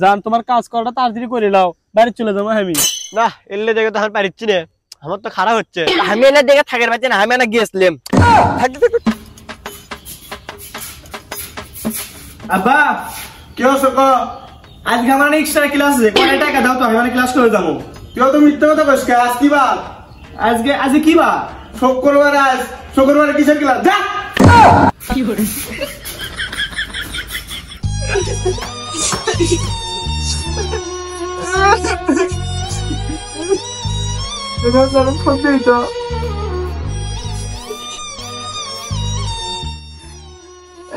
জান তোমার কাজ করাটা তাড়াতাড়ি করে নাও, বাড়ি চলে যাবো আমি। না এলে দেখে তো আমি পারিচ্ছি না, আমার তো খারাপ হচ্ছে। আমি এলে দেখে থাকার পাচ্ছি না, আমি না গিয়েছিলাম। আব্বা কি হচ্ছে ক? আজকে আমার এক্সট্রা ক্লাস আছে, কয় টাকা দাও তো আমি ক্লাস করে যাবো। কেউ তো মিথ্যা কথা কইস, আজ কি বার? আজকে কি বার? শুক্রবার। আজ শুক্রবারে কিসের ক্লাস? যা কি করে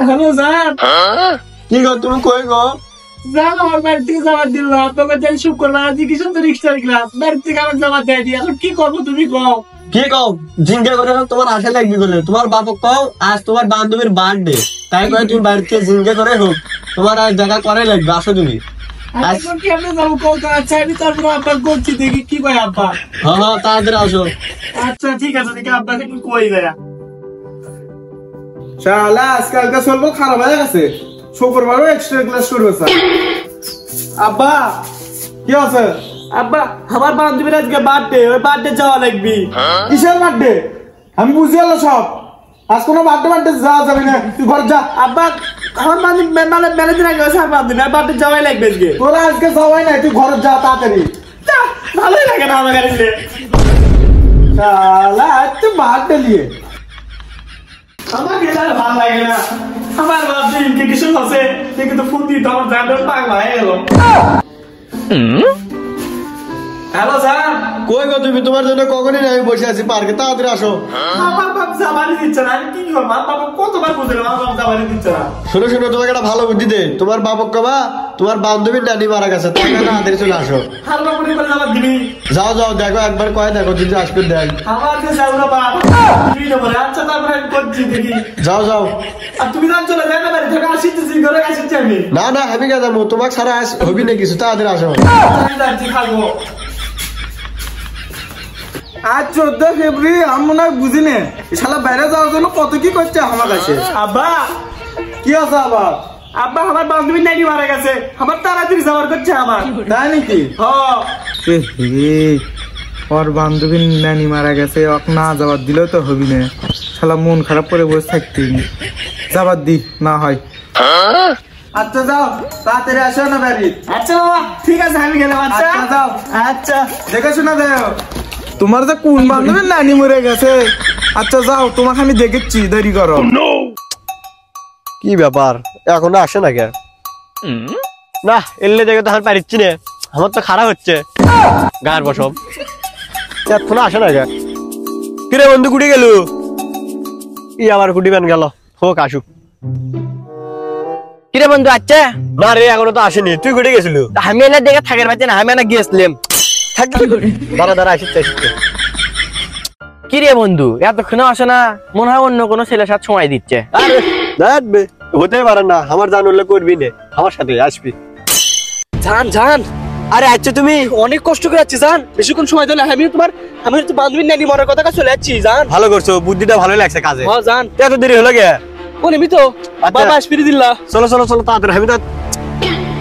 হ্যালো জান। কি গো তুমি কই গো? জান আমার বাড়ি থেকে জমা দিল, আপনাকে যাই শুক্রবার আজকে কি সুন্দর এক্সট্রা ক্লাস, বাড়ি থেকে আমার জমা দেয় দি। এখন কি করবো তুমি কও? কি কও? জিঙ্গা করে তোমার আশা লাগবে বলে তোমার বাপক কও আজ তোমার বান্ধবীর বার্থডে, তাই কয় তুমি বাড়িতে জিঙ্গা করে হোক তোমার আর দেখা করে লাগবে। আসো তুমি। দেখি কি কয় আব্বা। হ্যাঁ তাড়াতাড়ি আসো। আচ্ছা ঠিক আছে, দেখি আব্বাকে কই দেয়া। শালা আজকালকার চলবো খারাপ হয়ে গেছে, শুক্রবারও এক্সট্রা ক্লাস করবে স্যার। আব্বা কি আছে? আব্বা আমার বান্ধবীর আজকে বার্থডে, ওই বার্থডে যাওয়া লাগবে। কিসের বার্থডে? আমি বুঝি গেল সব। আজ কোনো বার্থডে যাওয়া যাবে না, তুই ঘর যা। আব্বা আমার বান্ধবী মেলে দিন আগে বান্ধবী বার্থডে যাওয়াই লাগবে আজকে। তোরা আজকে যাওয়াই নাই, তুই ঘর যা তাড়াতাড়ি। ভালোই লাগে না আমার কাছে। শালা আজ বার্থডে নিয়ে আমার গেলে ভালো লাগে না। আমার বান্ধবী ইনভিটেশন আছে, কিন্তু ফোন দিত আমার জানতে পাগলা হয়ে গেল। Hello sir. কই গো তুমি? তোমার জন্য কখনই আমি বসে আছি পার্কে, তাড়াতাড়ি আসো। আমার বাপ জামানি দিচ্ছে না, আমি কি করবো? আমার বাবা কতবার বুঝলাম আমার বাপ জামানি দিচ্ছে না। শোনো শোনো, তোমাকে একটা ভালো বুদ্ধি দে। তোমার বাবক কবা তোমার বান্ধবীর নানি মারা গেছে, তাই তাড়াতাড়ি চলে আসো। আর বাবা বলে আমার দিবি। যাও যাও, দেখো একবার কয় দেখো যদি আসবে দেখ। আমার যে যাবো বাপ দিবি না বলে। আচ্ছা তারপরে আমি করছি দেখি। যাও যাও। আর তুমি জান চলে যাই না বাড়ি থেকে, আসিতেছি ঘরে আসিচ্ছি আমি। না না আমি কে যাবো, তোমাকে সারা হবি না কিছু, তাড়াতাড়ি আসো। আমি যাচ্ছি, থাকবো। আজ 14 ফেব্রুয়ারি আমি মনে হয় বুঝি না, শালা বাইরে যাওয়ার জন্য কত কি করছে আমার কাছে। আব্বা কি আছে আবার? আব্বা আমার বান্ধবীর নানি মারা গেছে, আমার তাড়াতাড়ি যাওয়ার করছে আমার। তাই নাকি? ওর বান্ধবীর নানি মারা গেছে, ওকে না যাবার দিলেও তো হবি না। শালা মন খারাপ করে বসে থাকতি, যাবার দি না হয়। আচ্ছা যাও, তাড়াতাড়ি আসো না বাড়ি। আচ্ছা বাবা ঠিক আছে, আমি গেলাম। আচ্ছা যাও। আচ্ছা দেখে শোনা দেও। তোমার যে কোন বান্ধবীর নানি মরে গেছে? আচ্ছা যাও, তোমাকে আমি দেখেছি, দেরি করো। কি ব্যাপার এখনো আসে না কে? না এলে দেখে তো আমি পারিচ্ছি না, আমার তো খারাপ হচ্ছে। গার বসব এখনো আসে না কে? কিরে বন্ধু কুটি গেল? ই আবার কুটি ব্যান গেল, হোক আসুক। কিরে বন্ধু আচ্ছা? না রে এখনো তো আসেনি, তুই কুটি গেছিল? আমি এলে দেখে থাকার পাচ্ছি না, আমি না গিয়েছিলাম। দাঁড়া দাঁড়া আসিচ্ছে আসিচ্ছে। কিরে বন্ধু এতক্ষণে আসে না? মনে হয় অন্য কোনো ছেলের সাথে সময় দিচ্ছে। আরে দেখবে হতেই পারে না, আমার জান উল্লেখ করবি না, আমার সাথে আসবি। জান জান, আরে আচ্ছা তুমি অনেক কষ্ট করে যাচ্ছি জান, বেশিক্ষণ সময় দিলে আমি তো বান্ধবীর নানি মরার কথা চলে যাচ্ছি জান। ভালো করছো, বুদ্ধিটা ভালো লাগছে কাজে। হ্যাঁ জান। এত দেরি হলো গে? কোন আমি তো বাবা আসপিরি দিল্লা। চলো চলো চলো তাড়াতাড়ি, আমি তো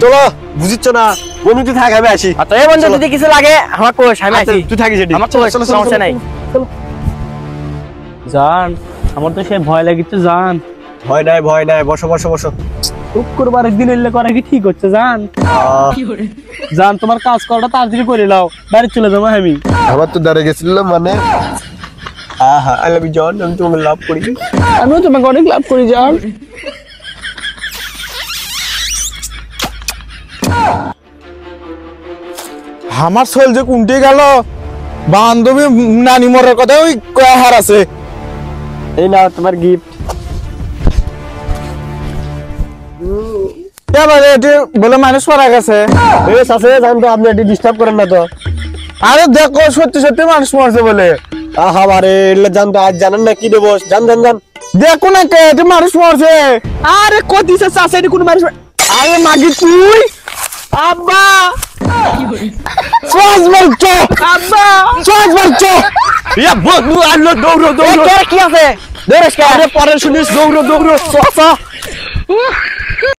চলো বুঝিচ্ছ না বন্ধু, তুই থাক আমি আসি। আচ্ছা এই বন্ধু যদি কিছু লাগে আমার কোশ, আমি আসি। তুই থাকিস এটি, আমার তো সমস্যা নাই। জান আমার তো সে ভয় লাগিচ্ছে জান। ভয় নাই ভয় নাই, বসো বসো বসো। শুক্রবার একদিন এলে করা কি ঠিক হচ্ছে জান? জান তোমার কাজ করাটা তাড়াতাড়ি করে নাও, বাড়ি চলে যাবো আমি। আমার তো দাঁড়িয়ে গেছিলাম মানে। আই লাভ ইউ জন, আমি তোমাকে লাভ করি। আমিও তোমাকে অনেক লাভ করি জান। আমার ছেলে যে কোনটি গেল, বান্ধবী নানি মরার কথা ওই কয়ার আছে। এই নাও তোমার গিফট। বলে মানুষ মারা গেছে। জানতো আপনি এটি ডিস্টার্ব করেন না তো। আরে দেখো সত্যি সত্যি মানুষ মরছে বলে। আহা বারে এলে জানতো, আজ জানেন না কি দেবো? জান জান জান দেখো না কে এটি মানুষ মরছে। আরে কত চাষে কোন মানুষ? আরে মাগি তুই আব্বা সহজ বলছো, আব্বা সহজ বলছো। ইয়া বন্ধু আলো দৌড়ো দৌড়ো। কি আছে? আরে পরে শুনিস, দৌড়ো দৌড়ো।